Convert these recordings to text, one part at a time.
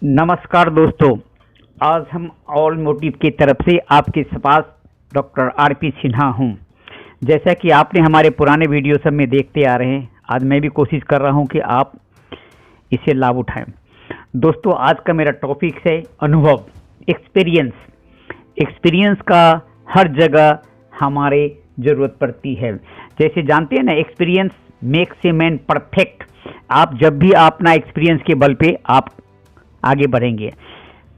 नमस्कार दोस्तों। आज हम ऑल मोटिव की तरफ से आपके पास डॉक्टर आरपी सिन्हा हूँ। जैसा कि आपने हमारे पुराने वीडियो सब में देखते आ रहे हैं, आज मैं भी कोशिश कर रहा हूँ कि आप इसे लाभ उठाएं। दोस्तों, आज का मेरा टॉपिक है अनुभव, एक्सपीरियंस। एक्सपीरियंस का हर जगह हमारे ज़रूरत पड़ती है। जैसे जानते हैं ना, experience makes a man perfect. आप जब भी अपना एक्सपीरियंस के बल पे आप आगे बढ़ेंगे।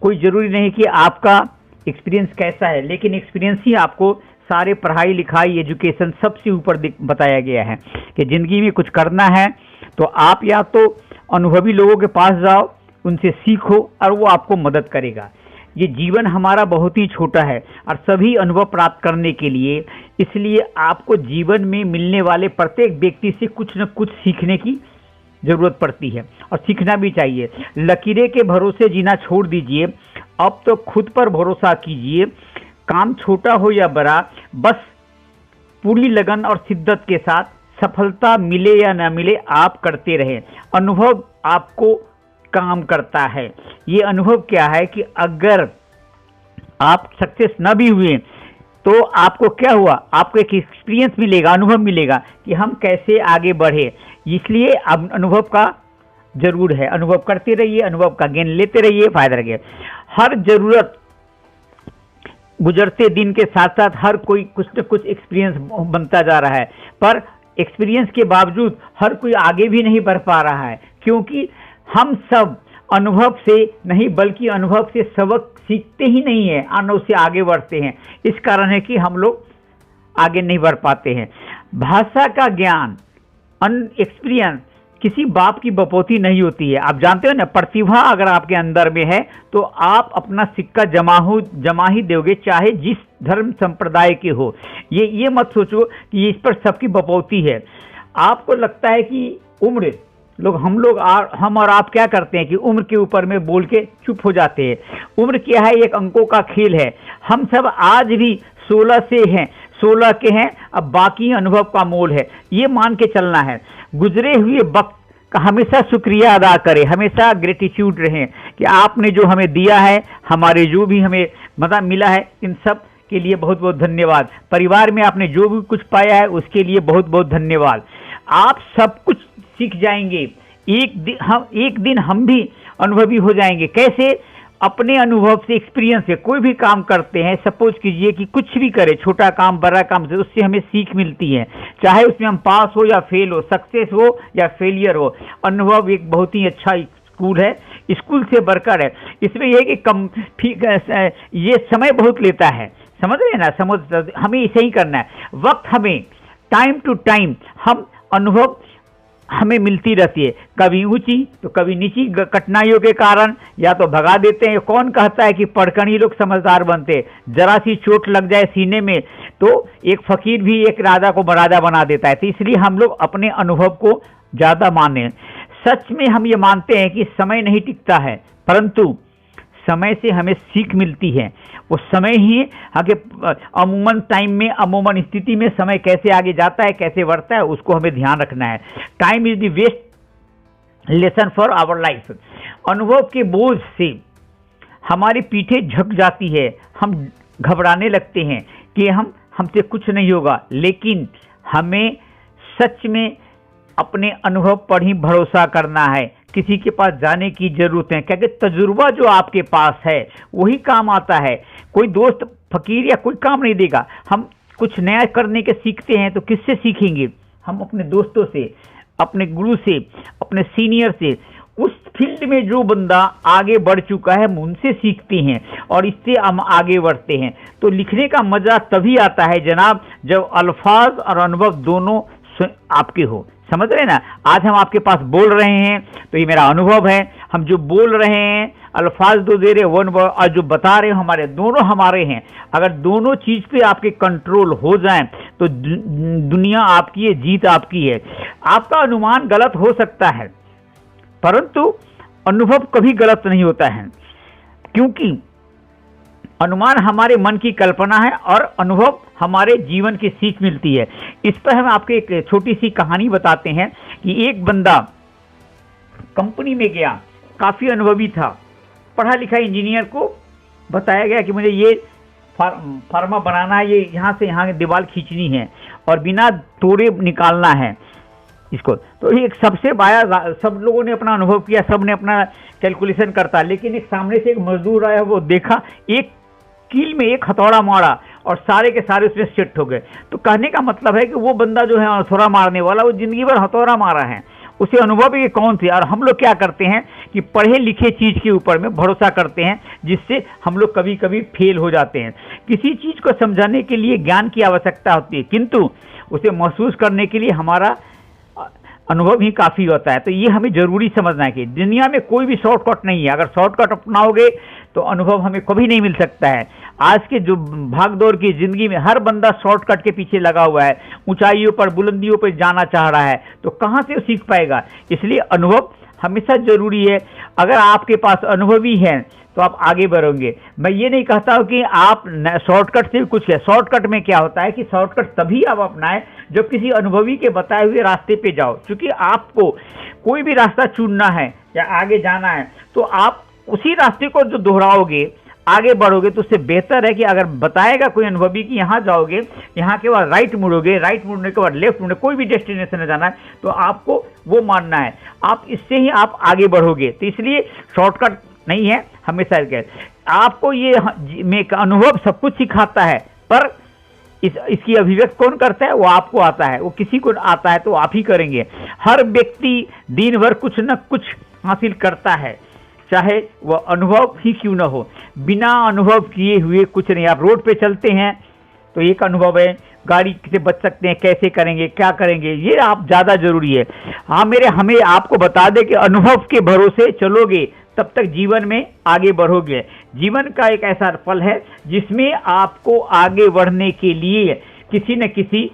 कोई ज़रूरी नहीं कि आपका एक्सपीरियंस कैसा है, लेकिन एक्सपीरियंस ही आपको सारे पढ़ाई लिखाई एजुकेशन सबसे ऊपर बताया गया है कि ज़िंदगी में कुछ करना है तो आप या तो अनुभवी लोगों के पास जाओ, उनसे सीखो और वो आपको मदद करेगा। ये जीवन हमारा बहुत ही छोटा है और सभी अनुभव प्राप्त करने के लिए, इसलिए आपको जीवन में मिलने वाले प्रत्येक व्यक्ति से कुछ न कुछ सीखने की ज़रूरत पड़ती है और सीखना भी चाहिए। लकीरें के भरोसे जीना छोड़ दीजिए, अब तो खुद पर भरोसा कीजिए। काम छोटा हो या बड़ा, बस पूरी लगन और शिद्दत के साथ सफलता मिले या ना मिले आप करते रहें। अनुभव आपको काम करता है। ये अनुभव क्या है कि अगर आप सक्सेस न भी हुए तो आपको क्या हुआ, आपको एक एक्सपीरियंस मिलेगा, अनुभव मिलेगा कि हम कैसे आगे बढ़े। इसलिए अब अनुभव का जरूर है। अनुभव करते रहिए, अनुभव का ज्ञान लेते रहिए, फायदा रहिए। हर जरूरत गुजरते दिन के साथ साथ हर कोई कुछ न कुछ एक्सपीरियंस बनता जा रहा है, पर एक्सपीरियंस के बावजूद हर कोई आगे भी नहीं बढ़ पा रहा है, क्योंकि हम सब अनुभव से नहीं बल्कि अनुभव से सबक सीखते ही नहीं है, अनुभव से आगे बढ़ते हैं। इस कारण है कि हम लोग आगे नहीं बढ़ पाते हैं। भाषा का ज्ञान, एक्सपीरियंस किसी बाप की बपौती नहीं होती है। आप जानते हो ना, प्रतिभा अगर आपके अंदर में है तो आप अपना सिक्का जमा ही दोगे, चाहे जिस धर्म संप्रदाय के हो। ये मत सोचो कि इस पर सबकी बपौती है। आपको लगता है कि उम्र, हम और आप क्या करते हैं कि उम्र के ऊपर में बोल के चुप हो जाते हैं। उम्र क्या है, एक अंकों का खेल है। हम सब आज भी 16 से हैं, 16 के हैं, अब बाकी अनुभव का मोल है। ये मान के चलना है। गुजरे हुए वक्त का हमेशा शुक्रिया अदा करें, हमेशा ग्रेटिट्यूड रहें कि आपने जो हमें दिया है, हमारे जो भी हमें मदद मिला है, इन सब के लिए बहुत बहुत धन्यवाद। परिवार में आपने जो भी कुछ पाया है उसके लिए बहुत बहुत धन्यवाद। आप सब कुछ सीख जाएंगे। एक दिन हम भी अनुभवी हो जाएंगे। कैसे? अपने अनुभव से, एक्सपीरियंस से। कोई भी काम करते हैं, सपोज कीजिए कि कुछ भी करें, छोटा काम बड़ा काम, से उससे हमें सीख मिलती है, चाहे उसमें हम पास हो या फेल हो, सक्सेस हो या फेलियर हो। अनुभव एक बहुत ही अच्छा स्कूल है, स्कूल से बढ़कर है। इसमें यह कि ठीक है, ये समय बहुत लेता है, समझ रहे हैं ना, हमें इसे ही करना है। वक्त हमें टाइम टू टाइम हम अनुभव हमें मिलती रहती है, कभी ऊंची तो कभी नीची कठिनाइयों के कारण या तो भगा देते हैं। कौन कहता है कि पढ़कर ही लोग समझदार बनते? जरा सी चोट लग जाए सीने में तो एक फकीर भी एक राजा को राजा बना देता है। तो इसलिए हम लोग अपने अनुभव को ज़्यादा माने। सच में हम ये मानते हैं कि समय नहीं टिकता है, परंतु समय से हमें सीख मिलती है। वो समय ही आगे, अमूमन टाइम में, अमूमन स्थिति में समय कैसे आगे जाता है, कैसे बढ़ता है, उसको हमें ध्यान रखना है। Time is the best lesson for our life. अनुभव के बोझ से हमारी पीठें झुक जाती है, हम घबराने लगते हैं कि हमसे कुछ नहीं होगा, लेकिन हमें सच में अपने अनुभव पर ही भरोसा करना है। किसी के पास जाने की जरूरत है, क्योंकि तजुर्बा जो आपके पास है वही काम आता है। कोई दोस्त फकीर या कोई काम नहीं देगा। हम कुछ नया करने के सीखते हैं तो किससे सीखेंगे? हम अपने दोस्तों से, अपने गुरु से, अपने सीनियर से। उस फील्ड में जो बंदा आगे बढ़ चुका है हम उनसे सीखते हैं और इससे हम आगे बढ़ते हैं। तो लिखने का मजा तभी आता है जनाब, जब अल्फाज और अनुभव दोनों आपके हो। समझ रहे हैं ना? आज हम आपके पास बोल रहे हैं तो ये मेरा अनुभव है। हम जो बोल रहे हैं, अल्फाज दो दे रहे वन, और जो बता रहे हैं हमारे, दोनों हमारे हैं। अगर दोनों चीज पे आपके कंट्रोल हो जाएं तो दुनिया आपकी है, जीत आपकी है। आपका अनुमान गलत हो सकता है, परंतु अनुभव कभी गलत नहीं होता है, क्योंकि अनुमान हमारे मन की कल्पना है और अनुभव हमारे जीवन की सीख मिलती है। इस पर हम आपको एक छोटी सी कहानी बताते हैं कि एक बंदा कंपनी में गया, काफ़ी अनुभवी था, पढ़ा लिखा इंजीनियर को बताया गया कि मुझे ये फार्मा बनाना है, ये यहाँ से यहाँ दीवार खींचनी है और बिना तोड़े निकालना है इसको। तो एक सबसे बाया सब लोगों ने अपना अनुभव किया, सब ने अपना कैलकुलेशन करता, लेकिन एक सामने से एक मजदूर आया, वो देखा, एक कील में एक हथौड़ा मारा और सारे के सारे उसमें सेट हो गए। तो कहने का मतलब है कि वो बंदा जो है हथौड़ा मारने वाला, वो जिंदगी भर हथौड़ा मारा है, उसे अनुभव ये कौन थी। और हम लोग क्या करते हैं कि पढ़े लिखे चीज़ के ऊपर में भरोसा करते हैं, जिससे हम लोग कभी कभी फेल हो जाते हैं। किसी चीज़ को समझाने के लिए ज्ञान की आवश्यकता होती है, किंतु उसे महसूस करने के लिए हमारा अनुभव ही काफ़ी होता है। तो ये हमें ज़रूरी समझना है कि दुनिया में कोई भी शॉर्टकट नहीं है। अगर शॉर्टकट अपनाओगे तो अनुभव हमें कभी नहीं मिल सकता है। आज के जो भागदौड़ की ज़िंदगी में हर बंदा शॉर्टकट के पीछे लगा हुआ है, ऊंचाइयों पर बुलंदियों पर जाना चाह रहा है, तो कहाँ से वो सीख पाएगा। इसलिए अनुभव हमेशा ज़रूरी है। अगर आपके पास अनुभवी है तो आप आगे बढ़ोगे। मैं ये नहीं कहता हूँ कि आप शॉर्टकट से भी कुछ है। शॉर्टकट में क्या होता है कि शॉर्टकट तभी आप अपनाएं जब किसी अनुभवी के बताए हुए रास्ते पे जाओ। क्योंकि आपको कोई भी रास्ता चुनना है या आगे जाना है तो आप उसी रास्ते को जो दोहराओगे, आगे बढ़ोगे, तो उससे बेहतर है कि अगर बताएगा कोई अनुभवी कि यहाँ जाओगे, यहाँ के बाद राइट मुड़ोगे, राइट मुड़ने के बाद लेफ्ट मुड़े, कोई भी डेस्टिनेशन में जाना है तो आपको वो मानना है, आप इससे ही आप आगे बढ़ोगे। तो इसलिए शॉर्टकट नहीं है हमेशा। आपको ये में अनुभव सब कुछ सिखाता है, पर इसकी अभिव्यक्ति कौन करता है, वो आपको आता है। वो किसी को आता है तो आप ही करेंगे। हर व्यक्ति दिन भर कुछ न कुछ हासिल करता है, चाहे वह अनुभव ही क्यों न हो। बिना अनुभव किए हुए कुछ नहीं। आप रोड पे चलते हैं तो एक अनुभव है, गाड़ी से बच सकते हैं, कैसे करेंगे, क्या करेंगे, ये आप ज़्यादा जरूरी है। हाँ, हमें आपको बता दें कि अनुभव के भरोसे चलोगे तब तक जीवन में आगे बढ़ोगे। जीवन का एक ऐसा पल है जिसमें आपको आगे बढ़ने के लिए किसी न किसी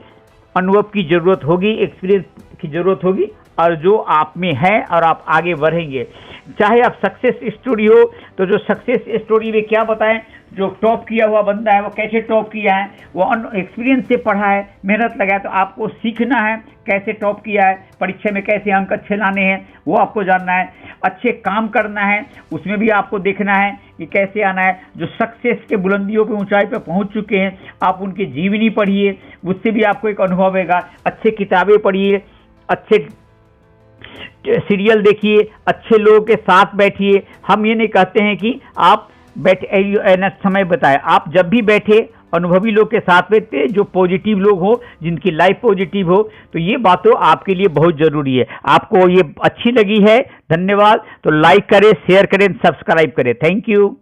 अनुभव की जरूरत होगी, एक्सपीरियंस की जरूरत होगी, और जो आप में है और आप आगे बढ़ेंगे। चाहे आप सक्सेस स्टोरी हो तो जो सक्सेस स्टोरी में क्या बताएं, जो टॉप किया हुआ बंदा है वो कैसे टॉप किया है, वो एक्सपीरियंस से पढ़ा है, मेहनत लगाया। तो आपको सीखना है कैसे टॉप किया है, परीक्षा में कैसे अंक अच्छे लाने हैं वो आपको जानना है। अच्छे काम करना है, उसमें भी आपको देखना है कि कैसे आना है। जो सक्सेस के बुलंदियों पे, ऊंचाई पे पहुंच चुके हैं, आप उनकी जीवनी पढ़िए, उससे भी आपको एक अनुभव होगा। अच्छे किताबें पढ़िए, अच्छे सीरियल देखिए, अच्छे लोगों के साथ बैठिए। हम ये नहीं कहते हैं कि आप समय बताएं। आप जब भी बैठे अनुभवी लोग के साथ बैठते, जो पॉजिटिव लोग हो, जिनकी लाइफ पॉजिटिव हो, तो ये बातें आपके लिए बहुत ज़रूरी है। आपको ये अच्छी लगी है, धन्यवाद। तो लाइक करें, शेयर करें, सब्सक्राइब करें। Thank you.